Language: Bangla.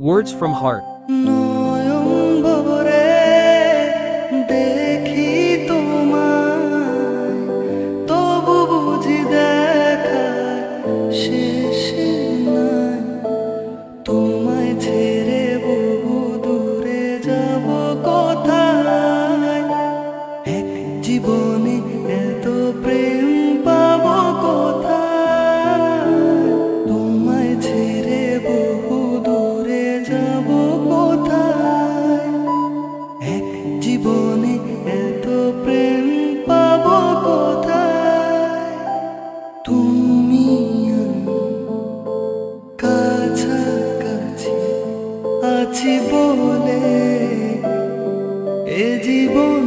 Words from Heart. নয়ম্বরে দেখি তোমায়, তবু বুঝি দেখার শেষ নাই। তোমায় ছেড়ে বহু দূরে যাব কোথায়? এক জীবনে এত প্রেম পাবো কোথায়? তোমায় ছেড়ে বহু দূরে যাব কোথায়? এক জীবনে এত প্রেম পাবো কোথায়? তুমি আমি কাছাকাছি আছি বলে এ জীবন